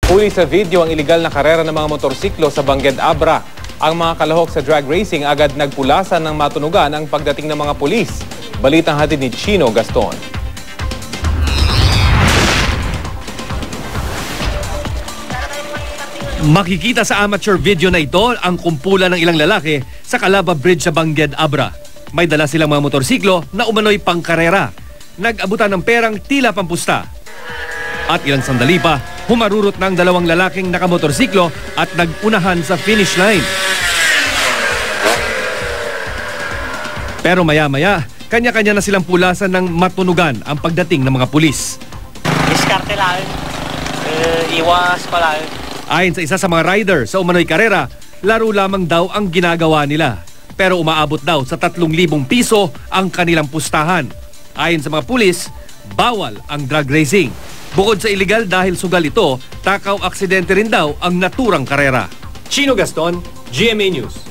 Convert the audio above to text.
Huli sa video ang iligal na karera ng mga motorsiklo sa Bangged Abra. Ang mga kalahok sa drag racing agad nagpulasan ng matunugan ang pagdating ng mga pulis. Balitang hatid ni Chino Gaston. Makikita sa amateur video na ito ang kumpulan ng ilang lalaki sa Calaba Bridge sa Bangged Abra. May dala silang mga motorsiklo na umano'y pangkarera. Nag-abutan ng perang tila pampusta. At ilang sandali pa, humarurot ng dalawang lalaking nakamotorsiklo at nag-unahan sa finish line. Pero maya-maya, kanya-kanya na silang pulasan ng matunugan ang pagdating ng mga pulis. Diskarte lang. Iwas pa lang. Ayon sa isa sa mga rider sa umano'y karera, laro lamang daw ang ginagawa nila. Pero umaabot daw sa 3,000 piso ang kanilang pustahan. Ayon sa mga pulis, bawal ang drag racing. Bukod sa illegal dahil sugal ito, takaw aksidente rin daw ang naturang karera. Chino Gaston, GMA News.